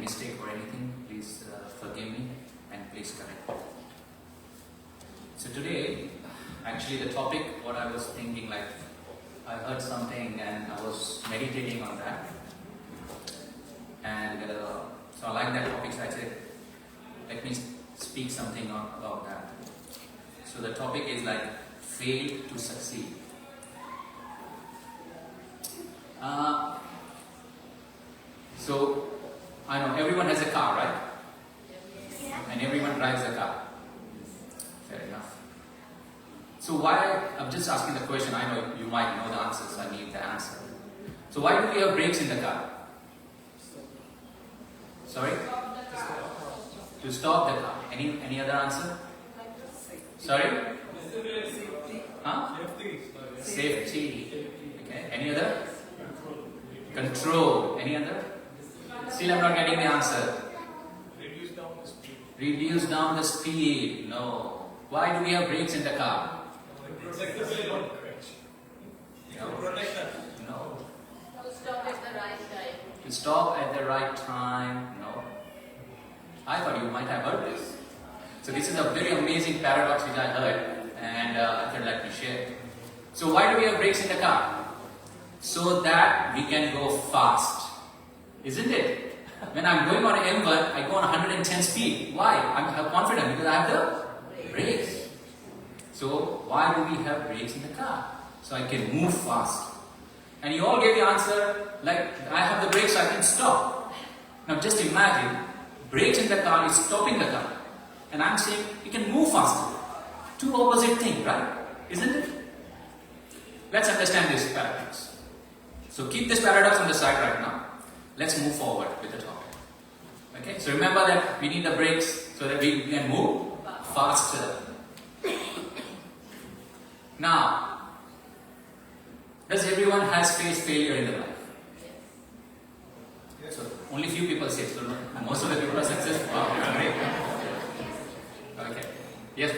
mistake or anything, please forgive me and please correct me. So today, actually the topic, what I was thinking, like I heard something and I was meditating on that. And so I like that topic, so I said, let me speak something about that. So the topic is like, fail to succeed. So I know everyone has a car, right? And everyone drives a car. Fair enough. So why, I'm just asking the question, I know you might know the answer, so I need the answer. So why do we have brakes in the car? Sorry? To stop the car. Any other answer? Sorry? Huh? Safety. Okay. Any other? Control. Any other? Still I'm not getting the answer. Reduce down the speed. Reduce down the speed. No. Why do we have brakes in the car? Protect the vehicle. No. Protect that. No. To stop at the right time. To stop at the right time. No. I thought you might have heard this. So this is a very amazing paradox which I heard, and I thought I'd like to share. So why do we have brakes in the car? So that we can go fast. Isn't it? When I'm going on M1, I go on 110 speed. Why? I'm confident because I have the brakes. So why do we have brakes in the car? So I can move fast. And you all gave the answer like, I have the brakes, so I can stop. Now just imagine, brakes in the car is stopping the car. And I'm saying, you can move faster. Two opposite things, right? Isn't it? Let's understand this paradox. So keep this paradox on the side right now. Let's move forward with the topic. Okay, so remember that we need the brakes so that we can move faster. Now, does everyone has faced failure in their life? Yes. So only few people say so. Most of the people are successful. Wow, great. Okay. Yes.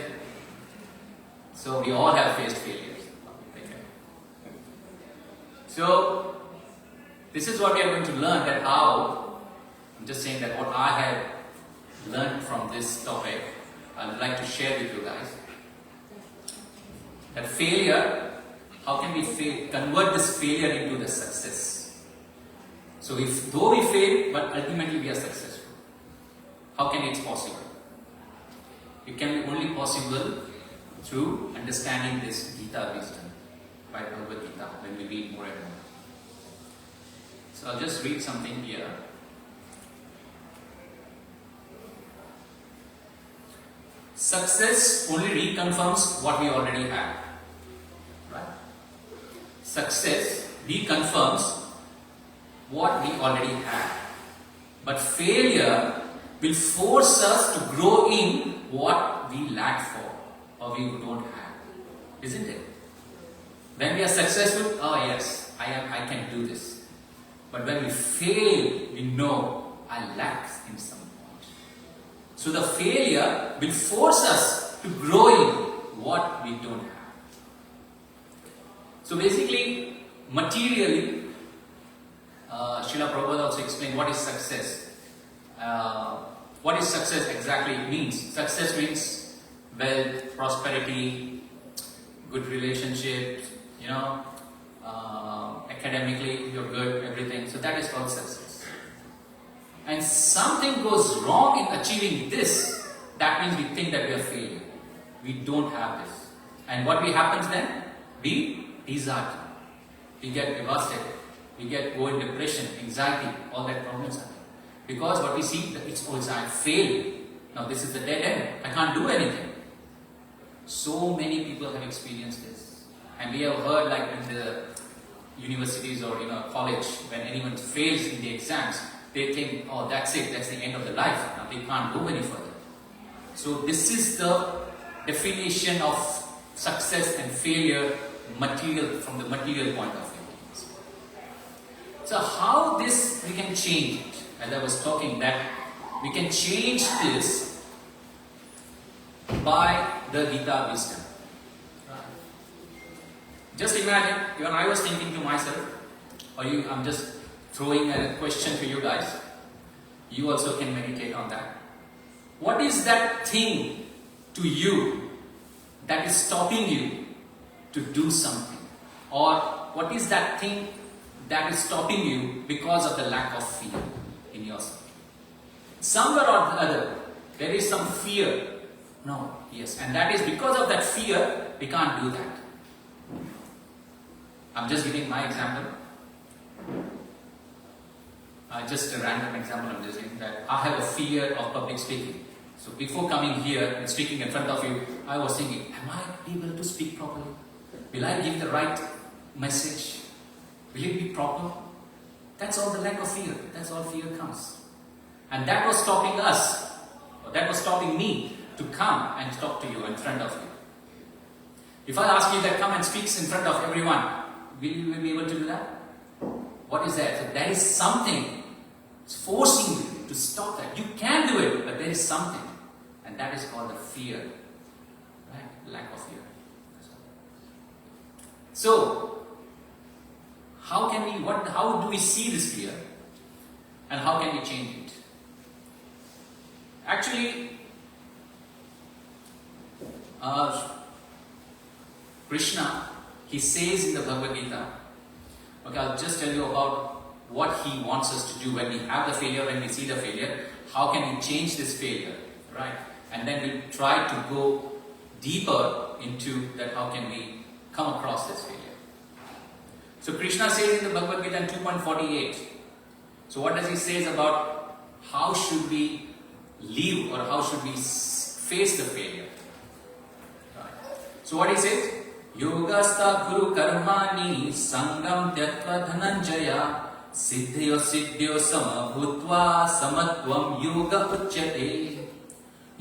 So we all have faced failures. Okay. So this is what we are going to learn, that how, I'm just saying that what I have learned from this topic, I would like to share with you guys. That failure, how can we convert this failure into the success? So if though we fail, but ultimately we are successful. How can it be possible? It can be only possible through understanding this Gita wisdom by Bhagavad Gita when we read more and more. So I'll just read something here. Success only reconfirms what we already have. Right? Success reconfirms what we already have. But failure will force us to grow in what we lack for or we don't have. Isn't it? When we are successful, oh yes, I can do this. But when we fail, we know I lack in some point. So the failure will force us to grow in what we don't have. So basically, materially, Srila Prabhupada also explained what is success. What is success exactly means? Success means wealth, prosperity, good relationships, academically you're good, everything. So that is called success. And something goes wrong in achieving this, that means we think that we are failing. We don't have this. And what happens then? We desire. We get devastated. We go in depression, anxiety, all that problems happen. Because what we see, it's always I failed. Now this is the dead end. I can't do anything. So many people have experienced this. And we have heard like in the universities or college, when anyone fails in the exams, they think, oh that's it, that's the end of the life. Now they can't go any further. So this is the definition of success and failure from the material point of view. So how this we can change it? As I was talking, that we can change this by the Gita wisdom. Just imagine, when I was thinking to myself, I'm just throwing a question to you guys. You also can meditate on that. What is that thing to you that is stopping you to do something? Or what is that thing that is stopping you because of the lack of fear in yourself? Somewhere or the other, there is some fear. No, yes, and that is because of that fear, we can't do that. I'm just giving my example. Just a random example, I'm just saying that I have a fear of public speaking. So before coming here and speaking in front of you, I was thinking, am I able to speak properly? Will I give the right message? Will it be proper? That's all the lack of fear. That's all fear comes. And that was stopping us, or that was stopping me to come and talk to you in front of you. If I ask you that come and speak in front of everyone, will you be able to do that? What is that? So there is something forcing you to stop that. You can do it, but there is something. And that is called the fear. Right? Lack of fear. So, how do we see this fear? And how can we change it? Actually, Krishna, he says in the Bhagavad Gita, okay, I'll just tell you about what he wants us to do when we have the failure, when we see the failure, how can we change this failure, right? And then we'll try to go deeper into that, how can we come across this failure. So Krishna says in the Bhagavad Gita in 2.48, so what does he say about how should we live or how should we face the failure? Right. So what he says, Yogastha Guru Karmani Sangam Tyatva Dhananjaya Siddhyo Sama Bhutva Samatvam Yoga Uchyate.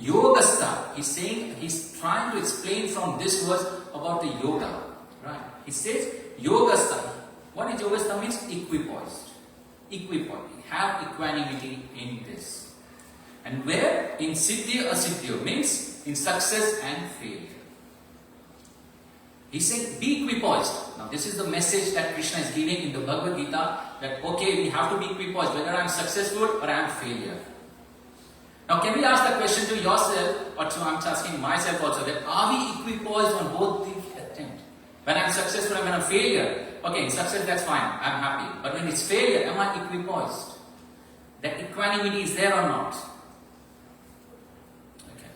Yogastha, he's trying to explain from this verse about the yoga. Right? He says Yogastha. What is Yogastha means? Equipoised. Equipoised. Have equanimity in this. And where? In Siddhya Asiddhya means in success and failure. He said, be equipoised. Now this is the message that Krishna is giving in the Bhagavad Gita, that okay, we have to be equipoised, whether I am successful or I am failure. Now can we ask the question to yourself, or to I'm asking myself also, that are we equipoised on both the attempts? When I am successful and when I am failure, okay, in success that's fine, I am happy. But when it's failure, am I equipoised? That equanimity is there or not?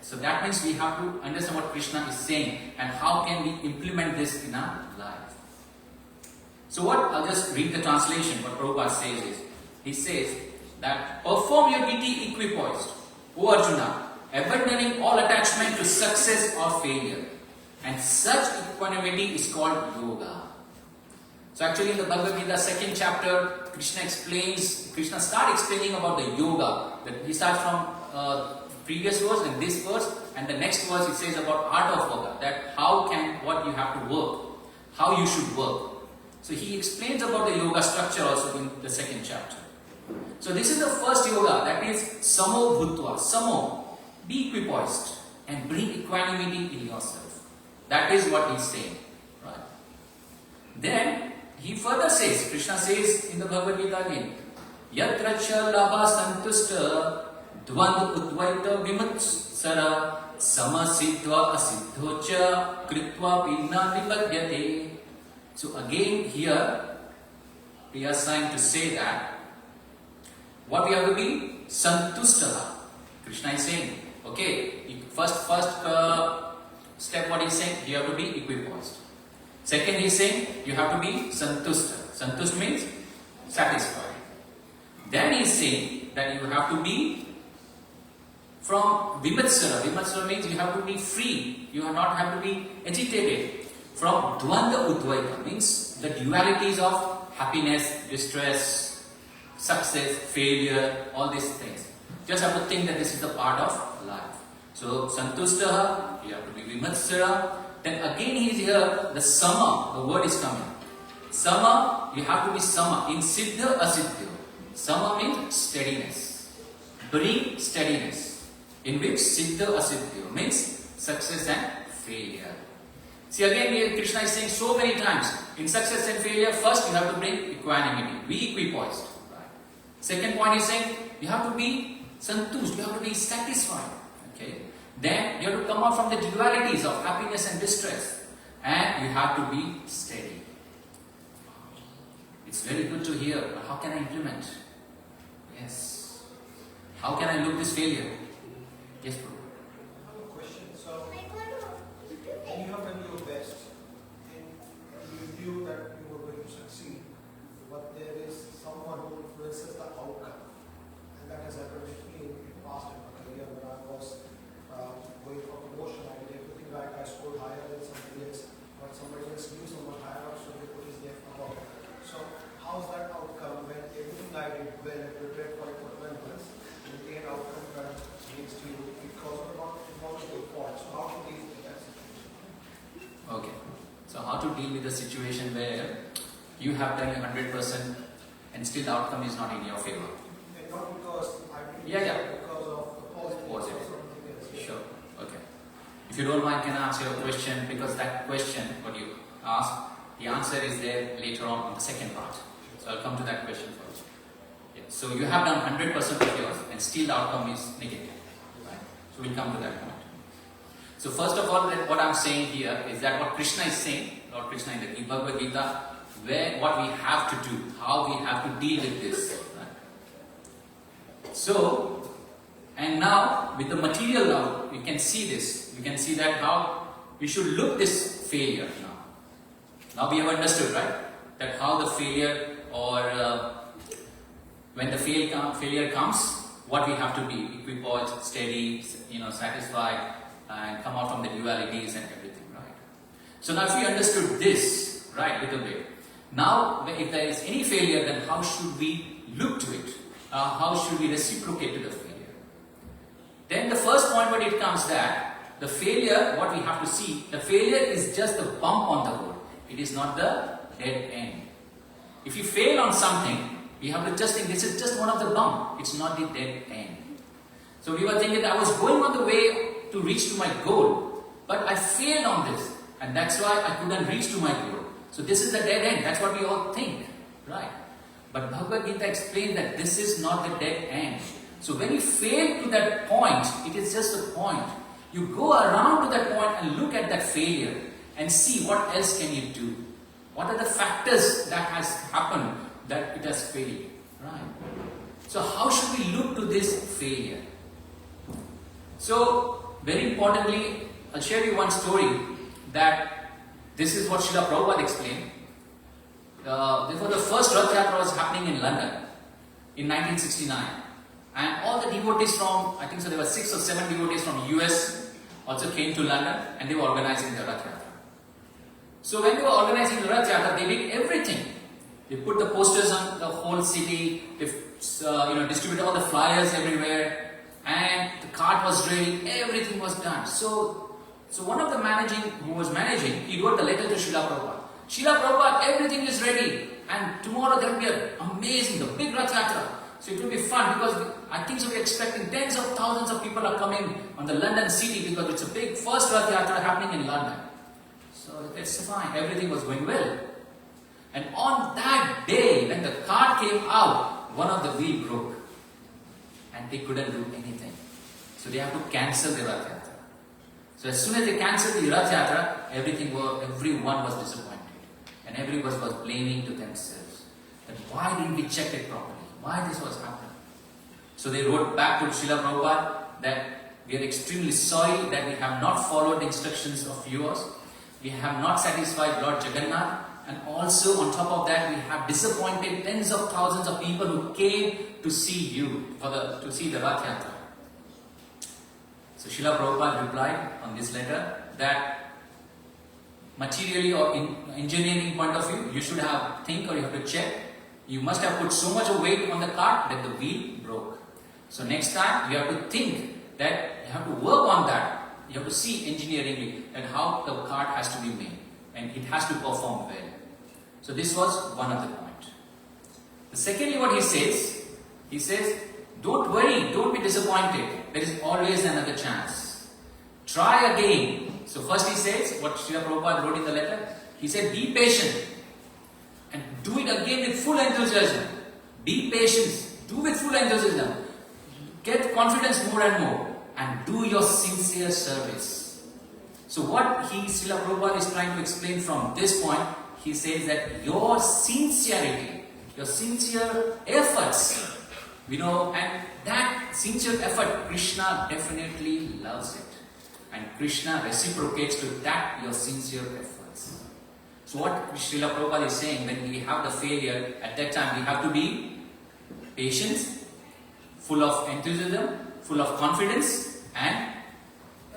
So that means we have to understand what Krishna is saying and how can we implement this in our life. So I'll just read the translation, what Prabhupada says is, he says that perform your duty equipoised, O Arjuna, abandoning all attachment to success or failure. And such equanimity is called yoga. So actually in the Bhagavad Gita 2nd chapter, Krishna starts explaining about the yoga. He starts from previous verse and this verse, and the next verse it says about art of yoga, that what you have to work, how you should work. So he explains about the yoga structure also in the 2nd chapter. So this is the first yoga, that is samo bhutva, samo, be equipoised and bring equanimity in yourself. That is what he's saying. Right? Then he further says, Krishna says in the Bhagavad Gita again, yatra cha labha santusta Dvand udvaita vimutsara samasiddva asiddhocha kritva pinna nipadyate. So again here we are trying to say that what we have to be santustaha. Krishna is saying, okay, first step what he is saying, you have to be equipoised. Second he is saying, you have to be santusta. Santusta means satisfied. Then he is saying that you have to be from vimutsara. Vimutsara means you have to be free. You do not have to be agitated. From dvanda udvaita means the dualities of happiness, distress, success, failure, all these things. Just have to think that this is a part of life. So santustaha, you have to be vimutsara. Then again he is here, the sama, the word is coming. Sama, you have to be sama. In siddha asiddha. Sama means steadiness. Bring steadiness. In which siddha asiddha means success and failure. See again Krishna is saying so many times, in success and failure, first you have to bring equanimity. Be equipoised. Right? Second point is saying you have to be santush, you have to be satisfied. Okay. Then you have to come out from the dualities of happiness and distress, and you have to be steady. It's very good to hear, but how can I implement? Yes. How can I look this failure? Yes, bro. I have a question. So, when you have done your best and you knew that you were going to succeed, but there is someone who influences the outcome, and that has happened with me in the past in my career when I was going for promotion. I did everything right. I scored higher than somebody else, but somebody else knew someone higher up, so they put his name above. So, how's that outcome when everything I did well and prepared for it for 12 months, and the end outcome that against you because of your fault? So, how to deal with that situation? Okay. So how to deal with a situation where you have done your 100% and still the outcome is not in your favor? And not because I did Yeah. because of the positive or Positive. something else. Sure. Okay. If you don't mind, can I answer your question? Because that question, what you asked, the answer is there later on the second part. So I'll come to that question first. Yeah. So you have done 100% of yours and still the outcome is negative. Right? So we'll come to that point. So first of all, what I'm saying here is that what Krishna is saying, Lord Krishna in the Bhagavad Gita, what we have to do, how we have to deal with this. Right? So, and now with the material now, we can see this. We can see that how we should look this failure now. Now we have understood, right? That how the failure or when the failure comes, what we have to be, equipoised, steady, satisfied, and come out from the dualities and everything, right? So now if we understood this, right, little bit, now if there is any failure, then how should we look to it? How should we reciprocate to the failure? Then the first point when it comes that, the failure, what we have to see, the failure is just a bump on the road. It is not the dead end. If you fail on something, we have to just think this is just one of the bump. It's not the dead end. So we were thinking that I was going on the way to reach to my goal, but I failed on this, and that's why I couldn't reach to my goal. So this is the dead end. That's what we all think, right? But Bhagavad Gita explains that this is not the dead end. So when you fail to that point, it is just a point. You go around to that point and look at that failure and see what else can you do. What are the factors that has happened that it has failed, right? So how should we look to this failure? So very importantly, I'll share you one story that this is what Srila Prabhupada explained. Before the first Rath Yatra was happening in London in 1969, and all the devotees from, I think so there were 6 or 7 devotees from US also came to London and they were organizing the Rath Yatra. So when they were organizing the Rath Yatra, they did everything. They put the posters on the whole city, they distributed all the flyers everywhere, and the cart was ready, everything was done. So one of the who was managing, he wrote a letter to Srila Prabhupada. Srila Prabhupada, everything is ready, and tomorrow there will be an amazing, the big Rath Yatra. So it will be fun because I think so we're expecting tens of thousands of people are coming on the London city because it's a big first Rath Yatra happening in London. So it's fine, everything was going well. And on that day, when the cart came out, one of the wheel broke. And they couldn't do anything. So they have to cancel the Rath Yatra. So as soon as they cancelled the Rath Yatra, everyone was disappointed. And everyone was blaming to themselves. That why didn't we check it properly? Why this was happening? So they wrote back to Srila Prabhupada that we are extremely sorry that we have not followed the instructions of yours. We have not satisfied Lord Jagannath. And also on top of that, we have disappointed tens of thousands of people who came to see you, to see the Rath Yatra. So Srila Prabhupada replied on this letter that materially or in engineering point of view, you should have think or you have to check. You must have put so much weight on the cart that the wheel broke. So next time you have to think that you have to work on that. You have to see engineeringly that how the cart has to be made and it has to perform well. So this was one of the points. The secondly, what he says, don't worry, don't be disappointed. There is always another chance. Try again. So first he says, what Srila Prabhupada wrote in the letter, he said, be patient and do it again with full enthusiasm. Be patient do with full enthusiasm. Get confidence more and more. And do your sincere service. So what Srila Prabhupada is trying to explain from this point, he says that your sincerity, your sincere efforts, and that sincere effort, Krishna definitely loves it. And Krishna reciprocates to that your sincere efforts. So what Srila Prabhupada is saying, when we have the failure, at that time we have to be patient, full of enthusiasm, full of confidence, and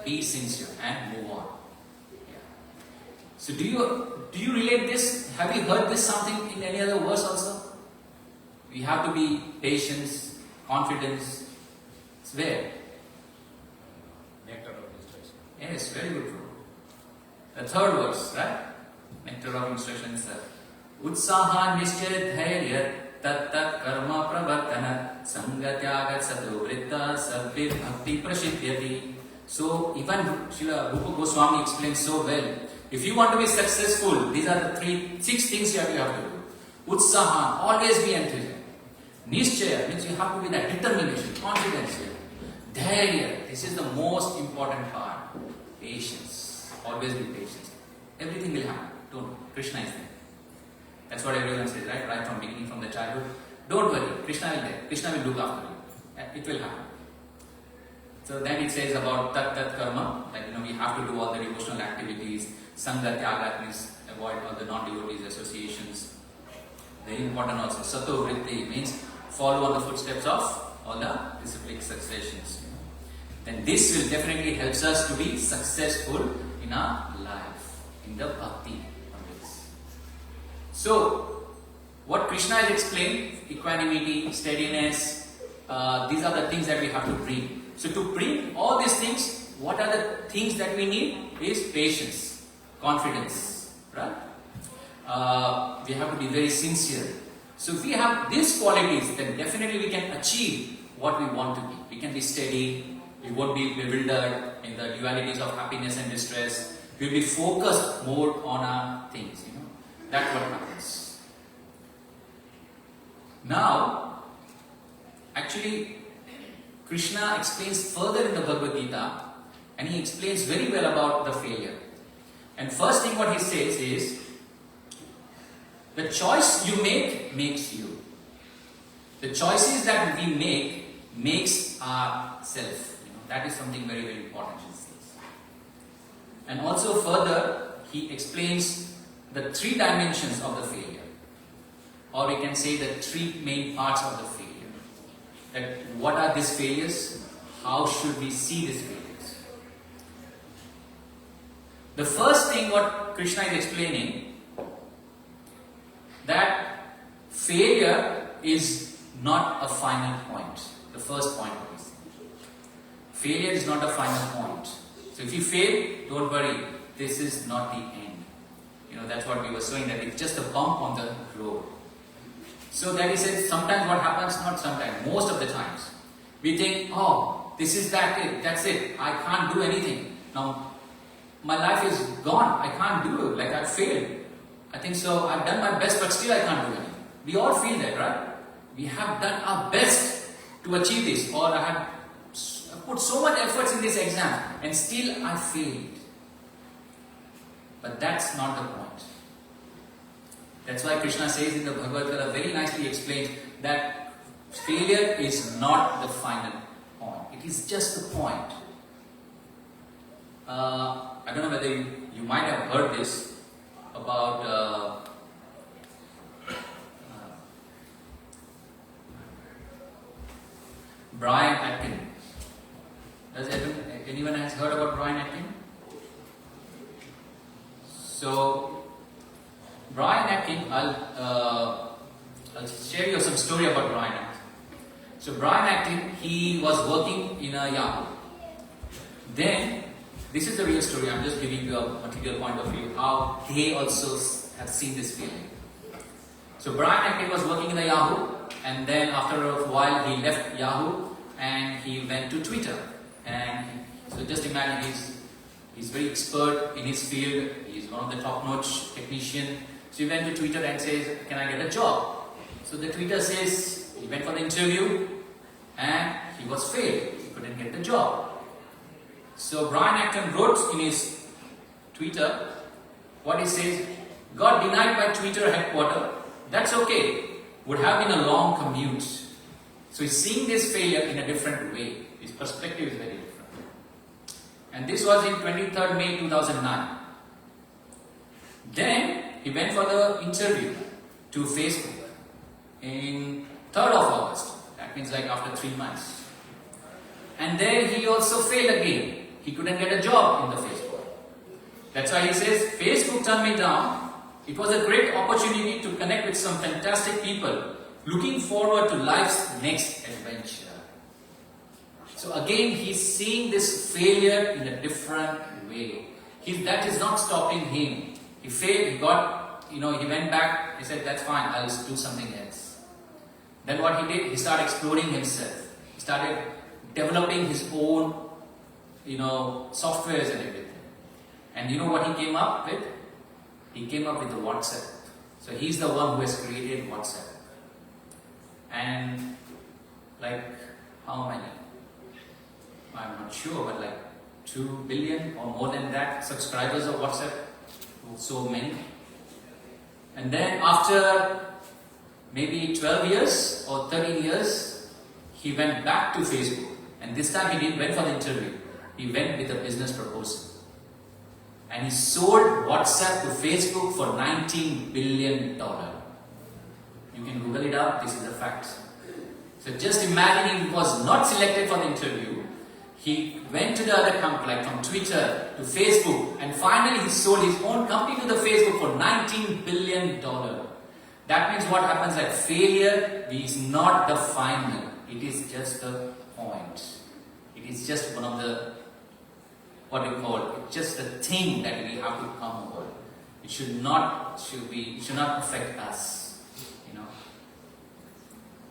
be sincere and move on. Yeah. So do you relate this? Have you heard this something in any other verse also? We have to be patient, confidence. It's where? Nectar of instruction. Yes, very good. The third verse, right? Nectar of instructions. Utsaha nishchay dhairya tat karma pravartana sangatyagat sadovritta sabhir bhakti prashidyati. So even Srila Rupa Goswami explains so well. If you want to be successful, these are the 6 things you have to do. Utsaha, always be enthusiastic. Nishchaya means you have to be that determination, confidence here. Dhairya, this is the most important part. Patience. Always be patient. Everything will happen. Don't. Krishna is there. That's what everyone says, right? Right from beginning, from the childhood. Don't worry. Krishna is there. Krishna will look after you. It will happen. So then it says about tat karma, that we have to do all the devotional activities. Sangha tyaga means avoid all the non-devotees associations. Very important also. Sato vritti means follow on the footsteps of all the disciplic successions. Then this will definitely helps us to be successful in our life, in the bhakti. So, what Krishna has explained, equanimity, steadiness, these are the things that we have to bring. So to bring all these things, what are the things that we need is patience, confidence, right? We have to be very sincere. So if we have these qualities, then definitely we can achieve what we want to be. We can be steady, we won't be bewildered in the dualities of happiness and distress. We'll be focused more on our things, That's what happens. Now, actually, Krishna explains further in the Bhagavad Gita, and he explains very well about the failure. And first thing what he says is, the choice you make makes you. The choices that we make makes our self. That is something very, very important, he says. And also further, he explains the 3 dimensions of the failure. Or we can say the 3 main parts of the failure. That what are these failures? How should we see these failures? The first thing what Krishna is explaining, that failure is not a final point. The first point is failure is not a final point. So if you fail, don't worry, this is not the end. That's what we were saying, that it's just a bump on the road. So that he said, sometimes what happens, not sometimes, most of the times, we think, oh, this is that's it, I can't do anything. Now, my life is gone, I can't do it, like I failed. I think so, I've done my best, but still I can't do anything. We all feel that, right? We have done our best to achieve this, or I have put so much efforts in this exam, and still I failed. But that's not the point. That's why Krishna says in the Bhagavad Gita, very nicely explained, that failure is not the final point. It is just the point. I don't know whether you might have heard this about Brian Atkin. Does anyone has heard about Brian Atkin? So, Brian Atkin, I'll share you some story about Brian Atkin. So, Brian Atkin, he was working in a Yahoo. Then, this is the real story. I'm just giving you a material point of view, how they also have seen this feeling. So, Brian Atkin was working in a Yahoo, and then after a while, he left Yahoo and he went to Twitter. And so, just imagine he's very expert in his field. He's one of the top-notch technician. So he went to Twitter and says, can I get a job? So the Twitter says, he went for the interview and he was failed. He couldn't get the job. So Brian Acton wrote in his Twitter what he says, got denied by Twitter headquarters. That's okay. Would have been a long commute. So he's seeing this failure in a different way. His perspective is very different. And this was in 23rd May 2009. Then he went for the interview to Facebook in 3rd of August. That means like after 3 months. And there he also failed again. He couldn't get a job in the Facebook. That's why he says, Facebook turned me down. It was a great opportunity to connect with some fantastic people. Looking forward to life's next adventure. So again, he's seeing this failure in a different way. That is not stopping him. He failed, he got, he went back, he said, that's fine, I'll do something else. Then what he did, he started exploring himself. He started developing his own, softwares and everything. And you know what he came up with? He came up with the WhatsApp. So he's the one who has created WhatsApp. And like, how many? I'm not sure, but like 2 billion or more than that subscribers of WhatsApp. So many. And then after maybe 12 years or 13 years, he went back to Facebook. And this time he went for the interview. He went with a business proposal. And he sold WhatsApp to Facebook for $19 billion. You can Google it up, this is a fact. So just imagine he was not selected for the interview. He went to the other company, like from Twitter to Facebook, and finally he sold his own company to the Facebook for $19 billion. That means what happens, like failure is not the final, it is just the point. It is just one of the, it's just the thing that we have to come over. It should not affect us,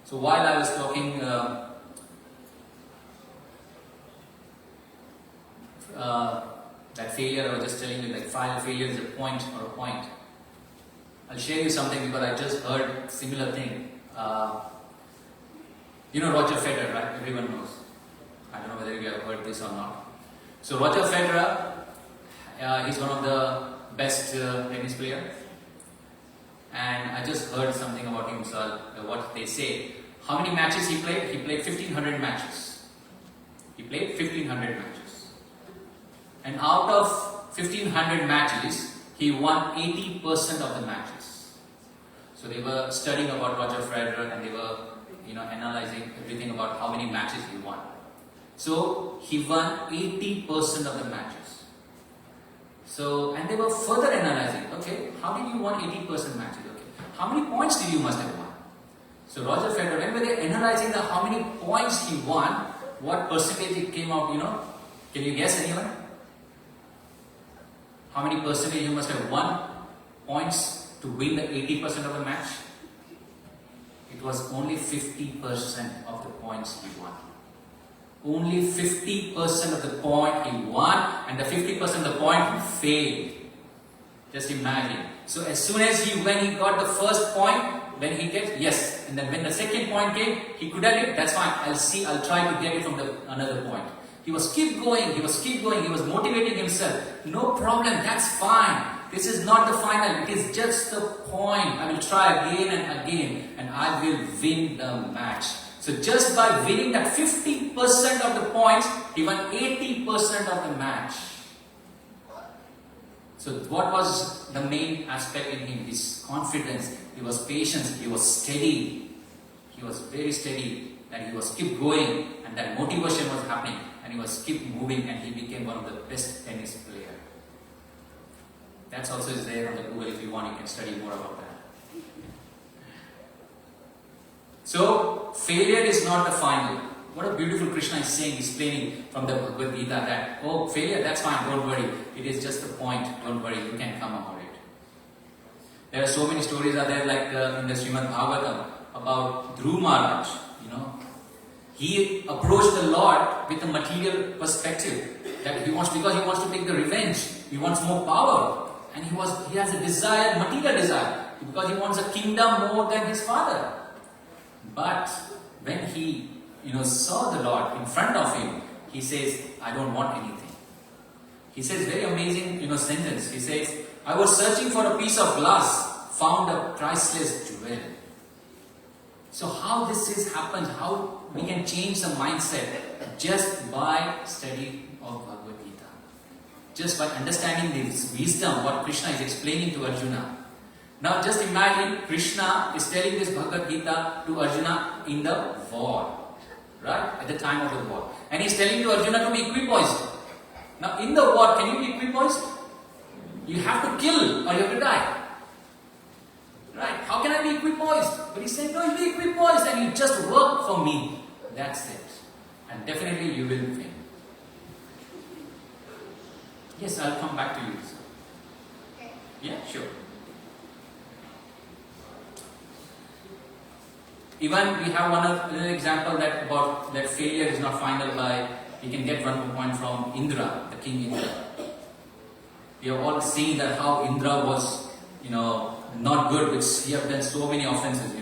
So while I was talking, that failure, I was just telling you, like failure is a point or a point. I'll share you something because I just heard similar thing. Roger Federer, right? Everyone knows. I don't know whether you have heard this or not. So Roger Federer, he's one of the best tennis players. And I just heard something about him, so what they say. How many matches he played? He played 1500 matches. He played 1500 matches. And out of 1500 matches, he won 80% of the matches. So they were studying about Roger Federer and they were, analyzing everything about how many matches he won. So he won 80% of the matches. So, and they were further analyzing, okay, how did you won 80% matches? Okay, how many points did you must have won? So Roger Federer, when they were analyzing how many points he won, what percentage it came out, can you guess anyone? How many percentage you must have won points to win the 80% of the match? It was only 50% of the points he won. Only 50% of the point he won and the 50% of the point he failed. Just imagine. So as soon as when he got the first point, when he gets, yes. And then when the second point came, he could have it, that's fine. I'll try to get it from another point. He was keep going, he was motivating himself. No problem, that's fine. This is not the final, it is just the point. I will try again and again and I will win the match. So just by winning that 50% of the points, he won 80% of the match. So what was the main aspect in him? His confidence, he was patient, he was steady. He was very steady and he was keep going and that motivation was happening. And he was keep moving and he became one of the best tennis players. That's also is there on the Google. If you want, you can study more about that. So, failure is not the final. What a beautiful Krishna is saying, explaining from the Bhagavad Gita that, oh, failure, that's fine, don't worry. It is just a point, don't worry, you can come about it. There are so many stories out there like in the Srimad Bhagavatam about Dhruv Maharaj, He approached the Lord with a material perspective that because he wants to take the revenge, he wants more power, and he has a desire, material desire, because he wants a kingdom more than his father. But when he, saw the Lord in front of him, he says, I don't want anything. He says very amazing, sentence. He says, I was searching for a piece of glass, found a priceless jewel. So how this happens, how we can change the mindset just by study of Bhagavad Gita. Just by understanding this wisdom, what Krishna is explaining to Arjuna. Now just imagine Krishna is telling this Bhagavad Gita to Arjuna in the war. Right? At the time of the war. And he's telling to Arjuna to be equipoised. Now in the war, can you be equipoised? You have to kill or you have to die. Right? How can I be equipoised? But he's saying, no, you be equipoised and you just work for me. That's it. And definitely you will win. Yes, I'll come back to you. Okay. Yeah, sure. Even we have one example about that failure is not final by, you can get 1 more point from Indra, the king Indra. We have all seen that how Indra was, not good, which he have done so many offenses,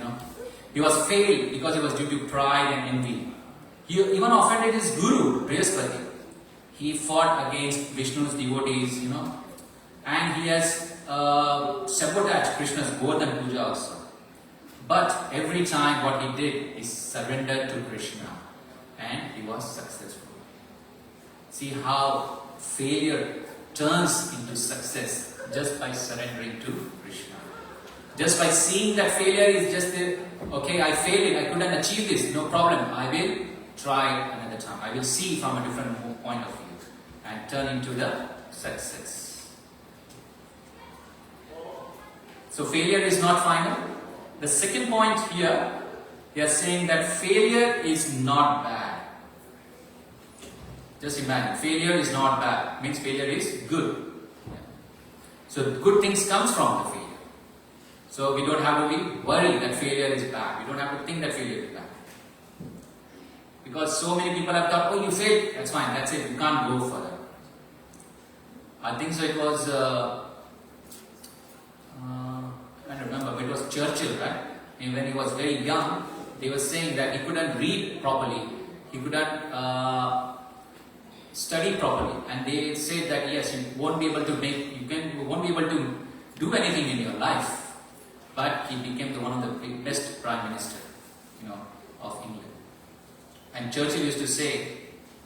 He was failed because it was due to pride and envy. He even offended his guru, Brihaspati. He fought against Vishnu's devotees, and he has sabotaged Krishna's Govardhan Puja also. But every time what he did is surrendered to Krishna and he was successful. See how failure turns into success just by surrendering to Krishna. Just by seeing that failure is just okay, I failed, I couldn't achieve this, no problem, I will try another time. I will see from a different point of view and turn into the success. So failure is not final. The second point here, they are saying that failure is not bad. Just imagine, failure is not bad. Means failure is good. So good things comes from the failure. So we don't have to be worried that failure is bad. We don't have to think that failure is bad. Because so many people have thought, oh, you failed, that's fine, that's it, you can't go further. I think so it was, I can't remember, but it was Churchill, right? And when he was very young, they were saying that he couldn't read properly, he couldn't study properly, and they said that yes, you won't be able to do anything in your life. But he became one of the best prime minister, of England. And Churchill used to say,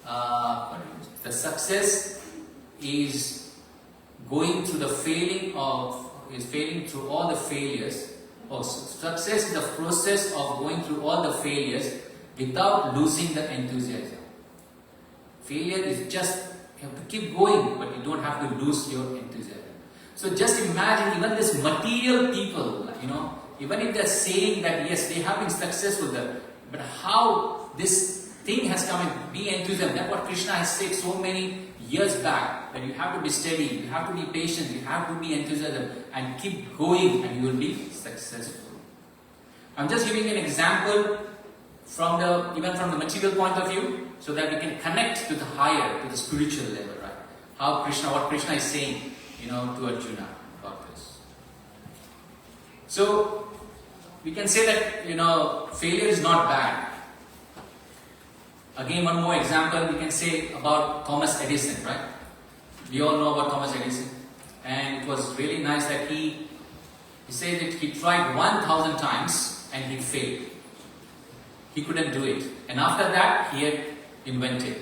the success is going through the failing through all the failures. Success is the process of going through all the failures without losing the enthusiasm. Failure is just, you have to keep going, but you don't have to lose your enthusiasm. So just imagine even this material people, even if they're saying that yes, they have been successful there, but how this thing has come in, be enthusiastic. That's what Krishna has said so many years back, that you have to be steady, you have to be patient, you have to be enthusiastic and keep going and you will be successful. I'm just giving an example even from the material point of view, so that we can connect to the higher, to the spiritual level, right? What Krishna is saying, to Arjuna about this. So, we can say that, failure is not bad. Again, one more example we can say about Thomas Edison, right? We all know about Thomas Edison. And it was really nice that he said that he tried 1,000 times and he failed. He couldn't do it. And after that, he had invented.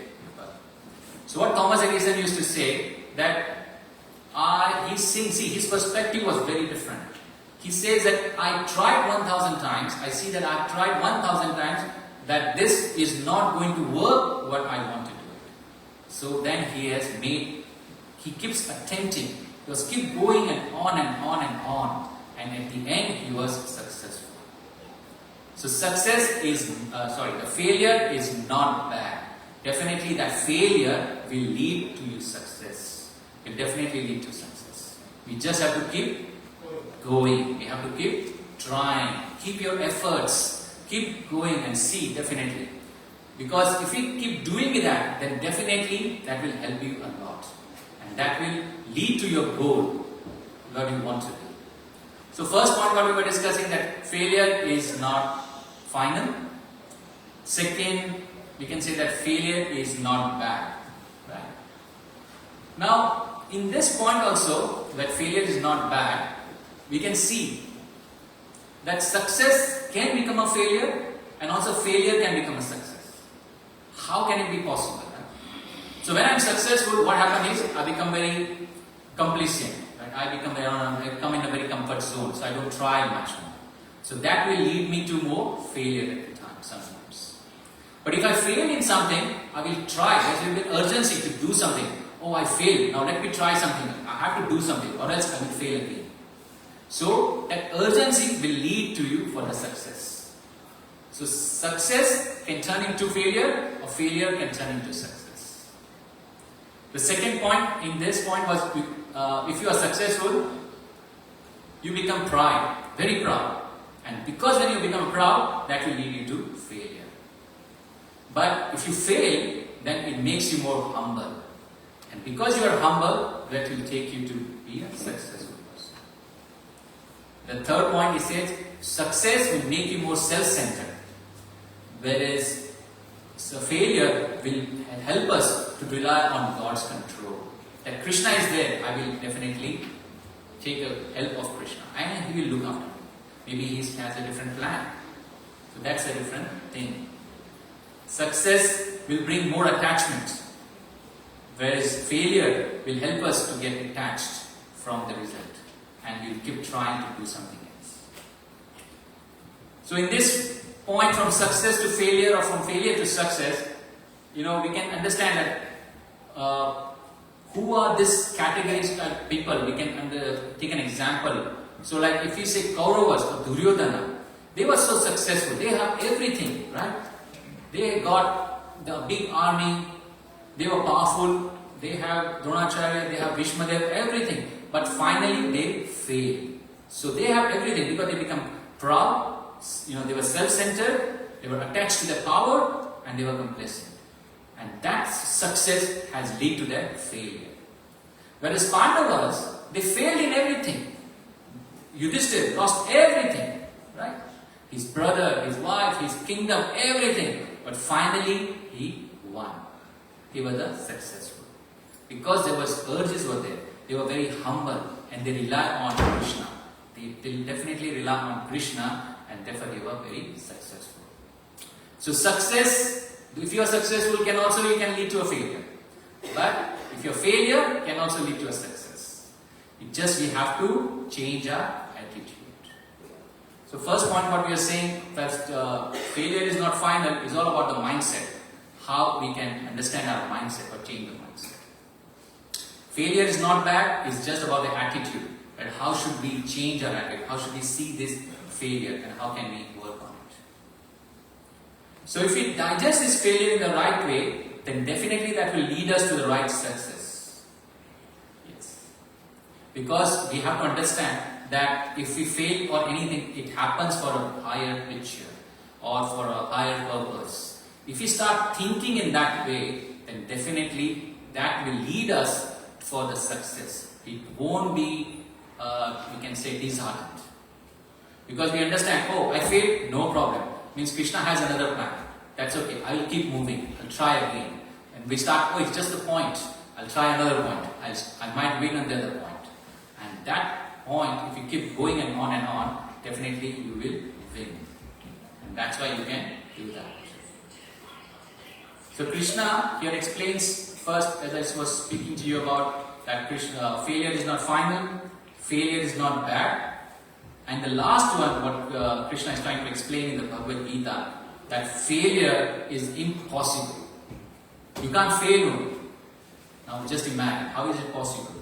So what Thomas Edison used to say, that his perspective was very different. He says that I tried 1,000 times, I see that I've tried 1,000 times, that this is not going to work what I want to do. So then he keeps attempting, he was keep going and on and on and on, and at the end he was successful. So the failure is not bad. Definitely that failure will lead to your success. It will definitely lead to success. We just have to keep going. We have to keep trying. Keep your efforts. Keep going and see, definitely. Because if we keep doing that, then definitely that will help you a lot. And that will lead to your goal, what you want to do. So first point what we were discussing, that failure is not final. Second, we can say that failure is not bad. Right? Now, in this point also, that failure is not bad, we can see that success can become a failure and also failure can become a success. How can it be possible? Right? So when I am successful, what happens is I become very complacent. Right? I come in a very comfort zone, so I don't try much more. So that will lead me to more failure at the time sometimes. But if I fail in something, I will try. There will be urgency to do something. Oh, I failed. Now let me try something. I have to do something or else I will fail again. So that urgency will lead to you for the success. So success can turn into failure or failure can turn into success. The second point in this point was if you are successful, you become proud, very proud. And because when you become proud, that will lead you to failure. But if you fail, then it makes you more humble. And because you are humble, that will take you to be a successful person. The third point, he says, success will make you more self-centered. Whereas failure will help us to rely on God's control. That Krishna is there, I will definitely take the help of Krishna. And he will look after me. Maybe he has a different plan. So that's a different thing. Success will bring more attachment. Whereas failure will help us to get detached from the result. And we'll keep trying to do something else. So in this point from success to failure or from failure to success, we can understand that who are these categories of people. We can take an example. So like if you say Kauravas or Duryodhana, they were so successful. They have everything, right? They got the big army. They were powerful. They have Dronacharya, they have Bhishmadev, everything. But finally they fail. So they have everything because they become proud. They were self-centered. They were attached to their power and they were complacent. And that success has led to their failure. Whereas Pandavas, they failed in everything. Yudhishthira lost everything, right? His brother, his wife, his kingdom, everything. But finally he won. They were the successful. Because there was urges were there. They were very humble and they relied on Krishna. They definitely rely on Krishna and therefore they were very successful. So success, if you are successful, you can lead to a failure. But if your failure can also lead to a success. We have to change our attitude. So first point what we are saying, that failure is not final, is all about the mindset. How we can understand our mindset or change the mindset. Failure is not bad, it's just about the attitude. And how should we change our attitude? How should we see this failure and how can we work on it? So if we digest this failure in the right way, then definitely that will lead us to the right success. Yes. Because we have to understand that if we fail or anything, it happens for a higher picture or for a higher purpose. If we start thinking in that way, then definitely that will lead us for the success. It won't be, we can say, disheartened. Because we understand, oh, I failed, no problem. Means Krishna has another plan. That's okay, I will keep moving, I'll try again. And we start, oh, it's just a point. I'll try another point. I might win on the other point. And that point, if you keep going and on, definitely you will win. And that's why you can do that. So Krishna here explains first, as I was speaking to you about, that failure is not final, failure is not bad. And the last one, what Krishna is trying to explain in the Bhagavad Gita, that failure is impossible. You can't fail. Now just imagine, how is it possible?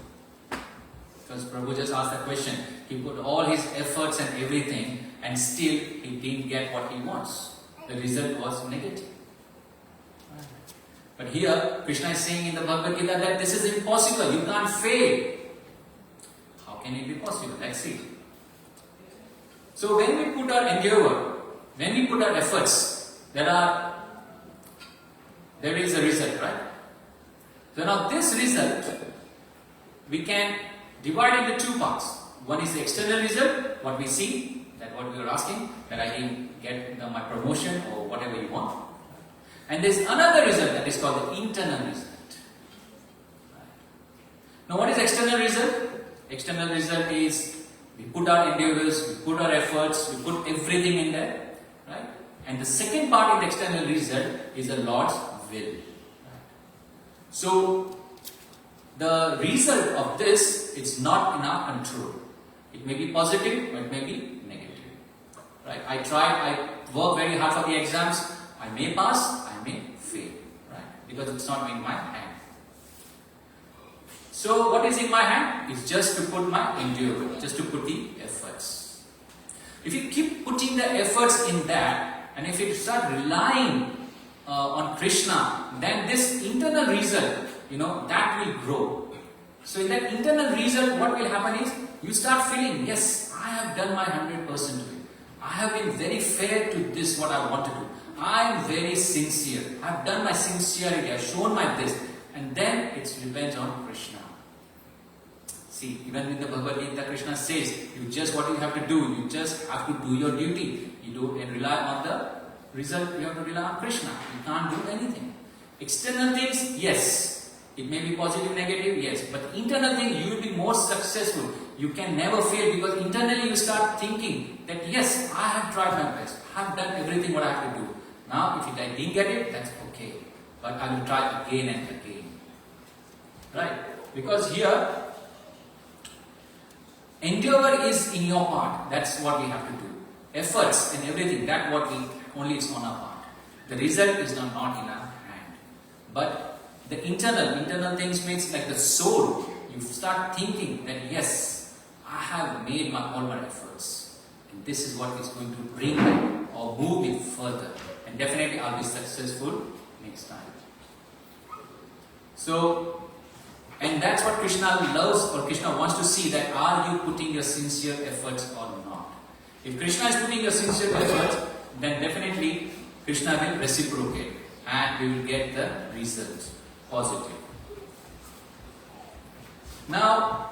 Because Prabhu just asked that question. He put all his efforts and everything and still he didn't get what he wants. The result was negative. But here, Krishna is saying in the Bhagavad Gita that this is impossible. You can't fail. How can it be possible? Let's see. So when we put our endeavor, when we put our efforts, there is a result, right? So now this result, we can divide into two parts. One is the external result, what we see, that what we were asking, that I can get my promotion or whatever you want. And there's another result that is called the internal result. Now what is external result? External result is we put our endeavors, we put our efforts, we put everything in there, right? And the second part in the external result is the Lord's will. Right? So the result of this is not in our control. It may be positive or it may be negative. Right? I work very hard for the exams. I may pass, I may fail. Right? Because it's not in my hand. So what is in my hand? It's just to put my endurance, just to put the efforts. If you keep putting the efforts in that, and if you start relying on Krishna, then this internal result, that will grow. So in that internal result, what will happen is, you start feeling, yes, I have done my 100% to it. I have been very fair to this, what I want to do. I am very sincere. I have done my sincerity. I have shown my this. And then it depends on Krishna. See, even in the Bhagavad Gita, Krishna says, what you have to do, you just have to do your duty. You don't rely on the result, you have to rely on Krishna. You can't do anything. External things, yes. It may be positive, negative, yes. But internal thing, you will be more successful. You can never fail because internally you start thinking that yes, I have tried my best. I have done everything what I have to do. Now, if I didn't get it, that's okay. But I will try again and again. Right? Because here, endeavor is in your part. That's what we have to do. Efforts and everything, that what only is on our part. The result is not in our hand. But the internal things means like the soul. You start thinking that yes, I have made all my efforts. And this is what is going to bring me or move me further. And definitely I'll be successful next time. So, and that's what Krishna loves or Krishna wants to see, that are you putting your sincere efforts or not. If Krishna is putting your sincere efforts, then definitely Krishna will reciprocate and we will get the result positive. Now,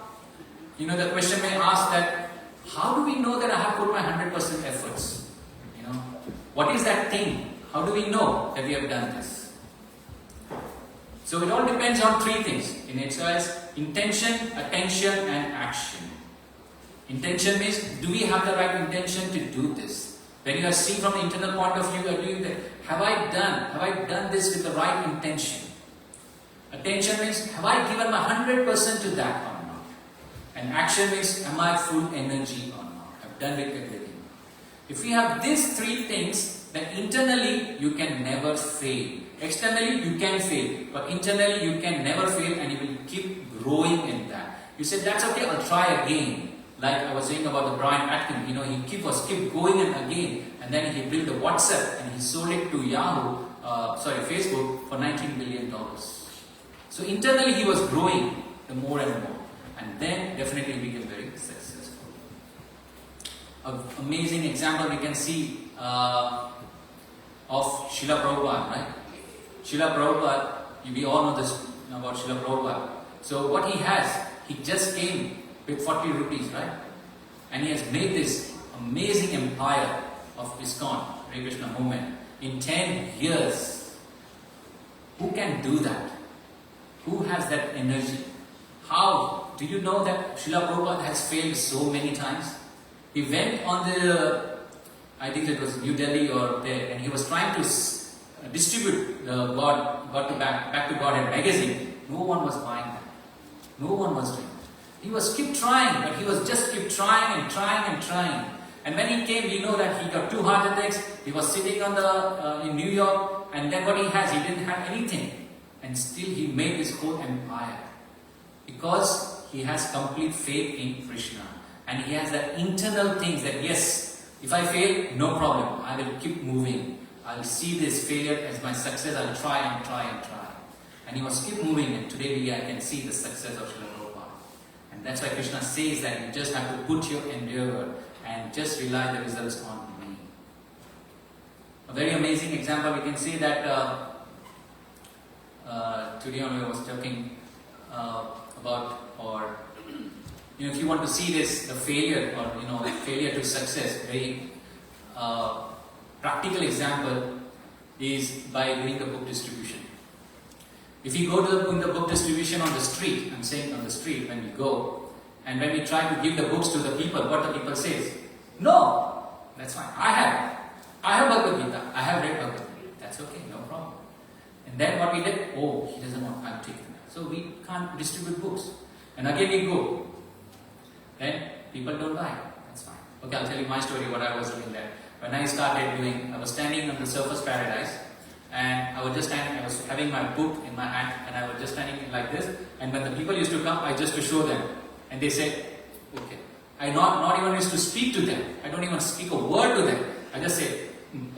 the question may ask that, how do we know that I have put my 100% efforts? What is that thing? How do we know that we have done this? So it all depends on three things. In it says intention, attention and action. Intention means, do we have the right intention to do this? When you are seeing from the internal point of view, you are doing that. Have I done this with the right intention? Attention means, have I given my 100% to that or not? And action means, am I full energy or not? I've done it everything. If we have these three things, then internally you can never fail. Externally you can fail, but internally you can never fail and you will keep growing in that. You said, that's okay, I'll try again. Like I was saying about the Brian Atkin, he keep going and again, and then he built the WhatsApp and he sold it to Facebook for $19 million. So internally he was growing the more and more, and then definitely he became very successful. An amazing example we can see of Srila Prabhupada, right? Srila Prabhupada, we all know this about Srila Prabhupada. So what he just came with 40 rupees, right? And he has made this amazing empire of ISKCON, Hare Krishna movement, in 10 years. Who can do that? Who has that energy? How? Do you know that Srila Prabhupada has failed so many times? He went on I think it was New Delhi or there, and he was trying to distribute the Back to Godhead magazine. No one was buying that. No one was doing it. He was keep trying, but he was just keep trying and trying and trying. And when he came, we know that he got 2 heart attacks. He was sitting on in New York, and then what he didn't have anything. And still he made his whole empire. Because he has complete faith in Krishna. And he has that internal things that yes, if I fail, no problem. I will keep moving. I will see this failure as my success. I will try and try and try. And he was keep moving, and today I can see the success of Srila Prabhupada. And that's why Krishna says that you just have to put your endeavor and just rely the results on me. A very amazing example, we can see that today only I was talking about, or if you want to see this, the failure or failure to success, very practical example is by doing the book distribution. If you go to the book distribution on the street, I'm saying on the street when we go, and when we try to give the books to the people, what the people says? No, that's fine. I have Bhagavad Gita. I have read Bhagavad Gita. That's okay, no problem. And then what we did? Oh, he doesn't want. I'm taking that. So we can't distribute books. And again we go. Then people don't buy. That's fine. Okay, I'll tell you my story. What I was doing there. When I started doing, I was standing on the Surface Paradise. And I was just standing, I was having my book in my hand and I was just standing like this. And when the people used to come, I just to show them. And they said, okay. I not even used to speak to them. I don't even speak a word to them. I just say,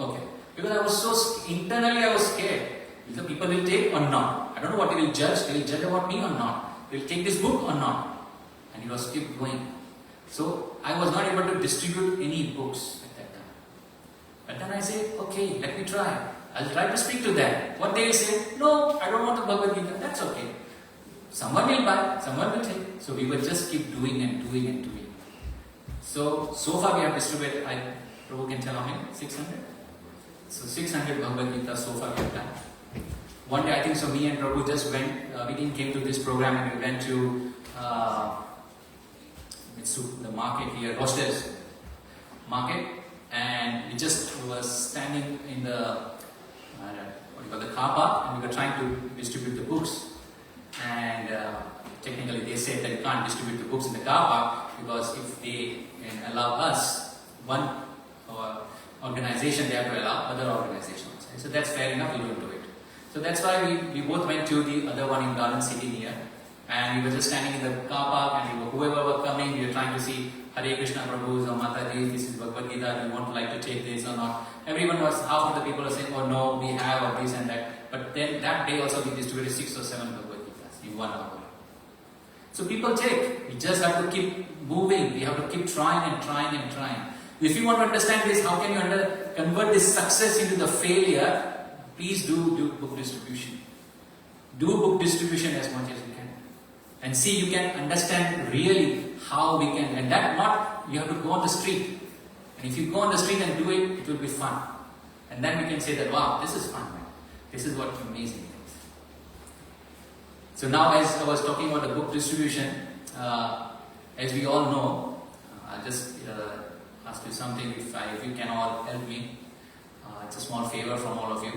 okay. Because I was so, internally I was scared. Either people will take or not. I don't know what they will judge. They will judge about me or not. They will take this book or not. And it was keep going. So I was not able to distribute any books at that time. But then I say, okay, let me try. I'll try to speak to them. What they will say, no, I don't want the Bhagavad Gita. That's okay. Someone will buy, someone will take. So we will just keep doing and doing and doing. So far we have distributed, Prabhu can tell how many? 600? So 600 Bhagavad Gita so far we have done. One day I think so me and Prabhu just went, we didn't came to this program and we went to the market here, Hostels market, and we just was standing in the the car park and we were trying to distribute the books. And technically they said that you can't distribute the books in the car park because if they can allow us, one organization, they have to allow other organizations. So that's fair enough, we don't do it. So that's why we both went to the other one in Garden City near. And we were just standing in the car park and whoever were coming, we were trying to see Hare Krishna Prabhu's or Mataji, this is Bhagavad Gita, do you want to like to take this or not? Everyone was, half of the people were saying, oh no, we have or this and that. But then that day also we distributed 6 or 7 Bhagavad Gitas in 1 hour. So people take, we just have to keep moving, we have to keep trying and trying and trying. If you want to understand this, how can you convert this success into the failure? Please do book distribution. Do book distribution as much as you can. And see, you can understand really how we can, and that not, you have to go on the street. And if you go on the street and do it, it will be fun. And then we can say that, wow, this is fun, man. This is what amazing things. So now as I was talking about the book distribution, as we all know, I'll just ask you something, if you can all help me. It's a small favor from all of you.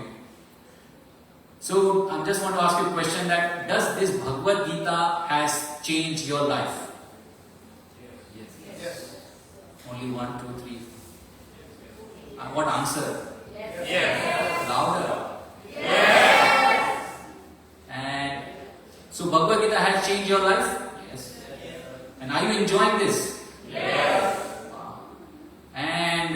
So I just want to ask you a question that, does this Bhagavad Gita has changed your life? Yes. Only 1, 2, 3. What answer? Yes. Louder. Yes. And so Bhagavad Gita has changed your life? Yes. And are you enjoying this? Yes. And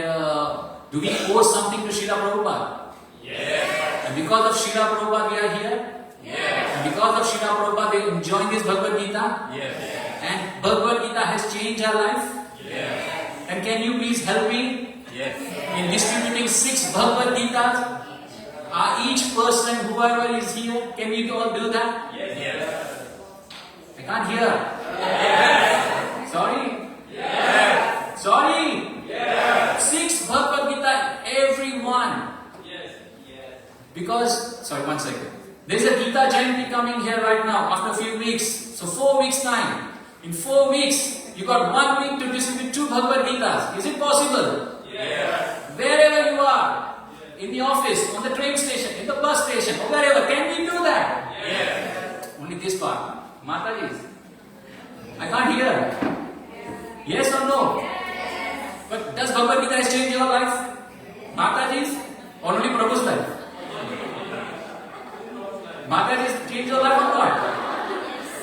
do we owe something to Srila Prabhupada? Yes. And because of Srila Prabhupada we are here? Yes. And because of Srila Prabhupada they enjoying this Bhagavad Gita? Yes. And Bhagavad Gita has changed our life? Yes. And can you please help me Yes. in distributing 6 Bhagavad Gitas? Each person, whoever is here, can you all do that? Yes. I can't hear. Yes. Sorry? Yes. Sorry? Yes. 6 Bhagavad Gita, everyone. Yes. Yes. Because, sorry, 1 second. There's a Gita Jayanti coming here right now after a few weeks. So 4 weeks time. In 4 weeks, you got 1 week to distribute 2 Bhagavad Gitas. Is it possible? Yes. Wherever you are, in the office, on the train station, in the bus station, or wherever, can we do that? Yes. Only this part. Mataji's. I can't hear. Yes or no? But does Bhagavad Gita has changed your life? Mataji's? Or only Prabhu's life? Mataji's changed your life or not?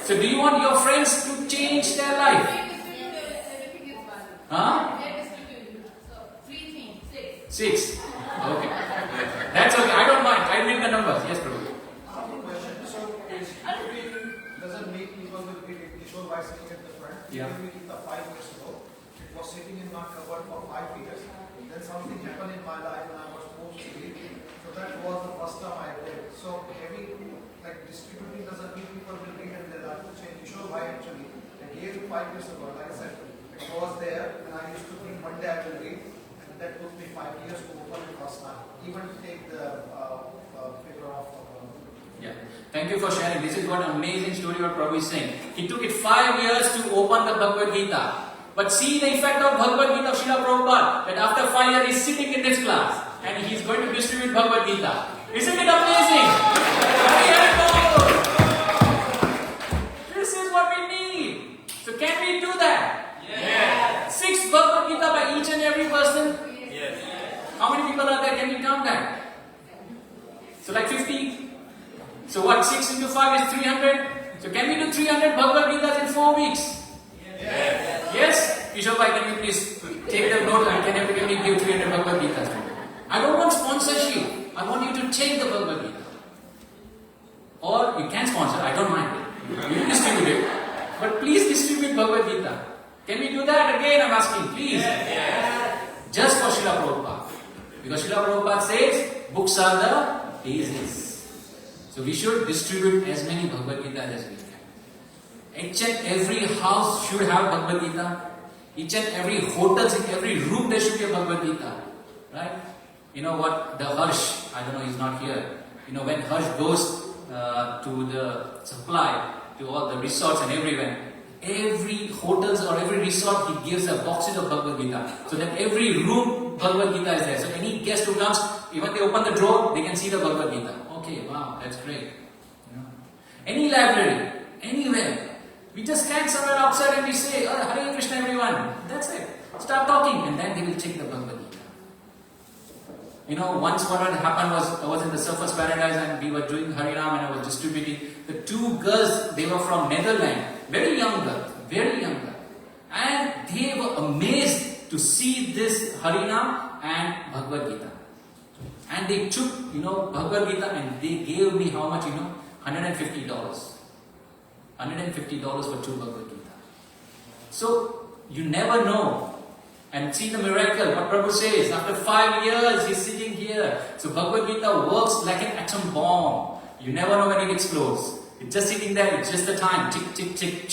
So do you want your friends to change their life? Huh? 6. Okay. That's okay. I don't mind. I read the numbers. Yes, Prabhu. Question. So, distributing doesn't make people will be Kishore by sitting at the front. Yeah. Maybe 5 years ago, it was sitting in my cupboard for 5 years. Then something happened in my life and I was forced to read. So that was the first time I read. So, distributing doesn't mean people will read and their life will change. Kishore by actually They gave me 5 years ago. Like I said, it was there, and I used to think one day I will read, and that took me 5 years to open it first time. Even to take the paper off. Yeah. Thank you for sharing. This is what an amazing story what Prabhu is saying. He took it 5 years to open the Bhagavad Gita. But see the effect of Bhagavad Gita of Srila Prabhupada. That after 5 years he's sitting in this class and he's going to distribute Bhagavad Gita. Isn't it amazing? This is what we need. So can we do that? Yes. 6 Bhagavad Gita by each and every person? Yes. How many people are there? Can we count that? So like 50? So what? 6 into 5 is 300? So can we do 300 Bhagavad Gitas in 4 weeks? Yes. Yes? Kishore Bhai, can you please take the note and can everybody give 300 Bhagavad Gitas? I don't want sponsorship. I want you to take the Bhagavad Gita. Or you can sponsor, I don't mind it. You can distribute it. But please distribute Bhagavad Gita. Can we do that again? I'm asking, please. Yes. Just for Srila Prabhupada. Because Srila Prabhupada says, books are the daisies. So we should distribute as many Bhagavad Gita as we can. Each and every house should have Bhagavad Gita. Each and every hotels, in every room there should be a Bhagavad Gita. Right? You know what? The Harsh, I don't know, he's not here. You know, when Harsh goes to the supply, to all the resorts and everywhere, every hotels or every resort, he gives a boxes of Bhagavad Gita. So that every room, Bhagavad Gita is there. So any guest who comes, even they open the drawer, they can see the Bhagavad Gita. Okay, wow, that's great. You know, any library, anywhere, we just stand somewhere outside and we say, oh, Hare Krishna everyone. That's it. Start talking and then they will take the Bhagavad Gita. You know, once what had happened was, I was in the Surfers Paradise and we were doing Harinam and I was distributing. The 2 girls, they were from Netherlands, very young girls, and they were amazed to see this Harinam and Bhagavad Gita. And they took, you know, Bhagavad Gita and they gave me how much, you know, $150. $150 for 2 Bhagavad Gita. So, you never know. And see the miracle, what Prabhu says, after 5 years he's sitting here. So Bhagavad Gita works like an atom bomb. You never know when it explodes. It's just sitting there, it's just the time, tick, tick, tick.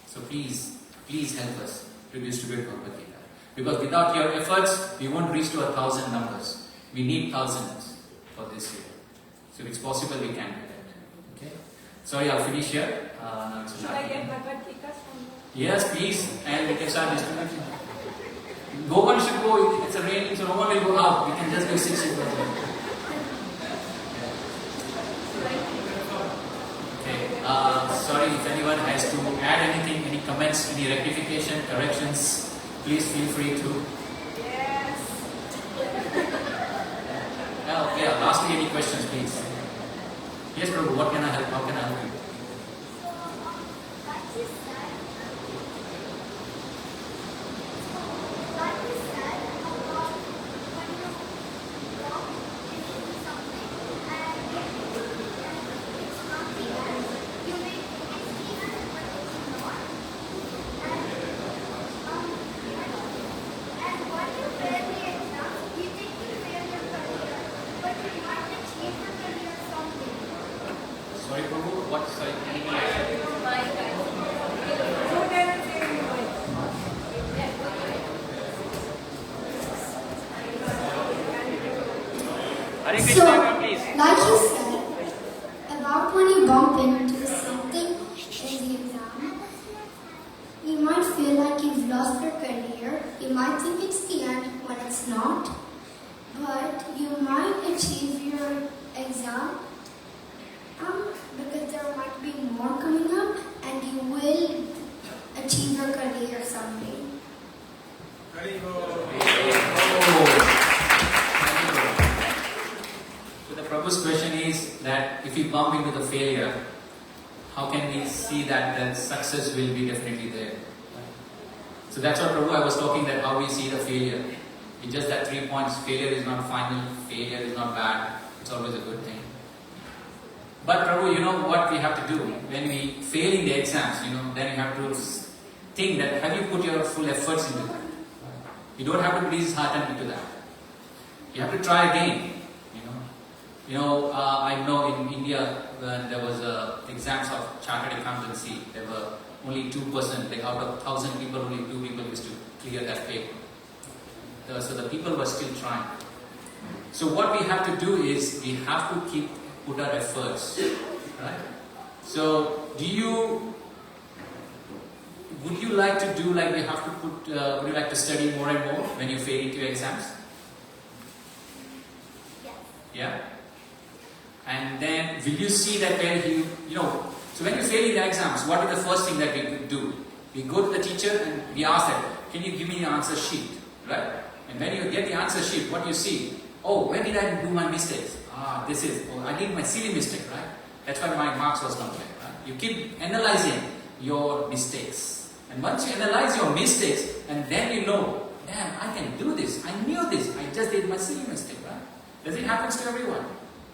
So please help us to distribute Bhagavad Gita. Because without your efforts, we won't reach to 1,000 numbers. We need thousands for this year. So if it's possible, we can do that. Okay? Sorry, I'll finish here. Should I get Bhagavad Gita from you? Yes, please. And we can start distributing. No one should go, it's a raining, so no one will go out. We can just go 60%. Okay. Sorry if anyone has to add anything, any comments, any rectification, corrections, please feel free to. Yes. Yeah, lastly, any questions, please? Yes, Prabhu, what can I help? How can I help you? Sorry, Prabhu, what? Sorry, Hare So, Krishna, please. like you said, about when you bump into something in the exam, you might feel like you've lost your career. You might think it's the end when it's not. But you might achieve your exam because there might be more coming up and you will achieve your career someday. So the Prabhu's question is that if we bump into the failure, how can we see that the success will be definitely there? So that's what Prabhu I was talking, that how we see the failure. It's just that 3 points, failure is not final, failure is not bad, it's always a good thing. But Prabhu, you know what we have to do? When we fail in the exams, then you have to think that have you put your full efforts into that? You don't have to put his heart into that. You have to try again. I know in India when there was exams of chartered accountancy, there were only 2%, like out of 1,000 people, only 2 people used to clear that paper. So the people were still trying. So what we have to do is we have to put our efforts, right? So would you like to do like we have to put? Would you like to study more and more when you fail into your exams? Yeah. And then will you see that when so when you fail in the exams, what is the first thing that we could do? We go to the teacher and we ask them, can you give me the answer sheet? Right? And when you get the answer sheet, what you see? Oh, where did I do my mistakes? I did my silly mistake, right? That's why my marks was not there. Right? You keep analyzing your mistakes. And once you analyze your mistakes, and then you know, damn, I can do this. I knew this. I just did my silly mistake, right? Does it happen to everyone?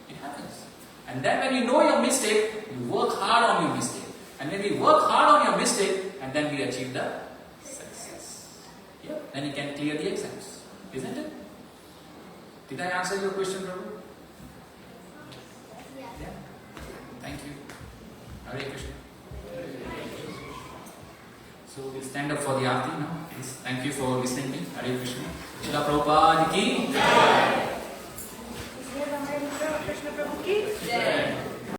It happens. And then when you know your mistake, you work hard on your mistake. And when we work hard on your mistake, and then we achieve the success. Yep. Then you can clear the exams. Isn't it? Did I answer your question, Prabhu? Yeah. Thank you. Hare Krishna. So we'll stand up for the Aarti now. Please. Thank you for listening to me. Hare Krishna. Srila Prabhupada ki.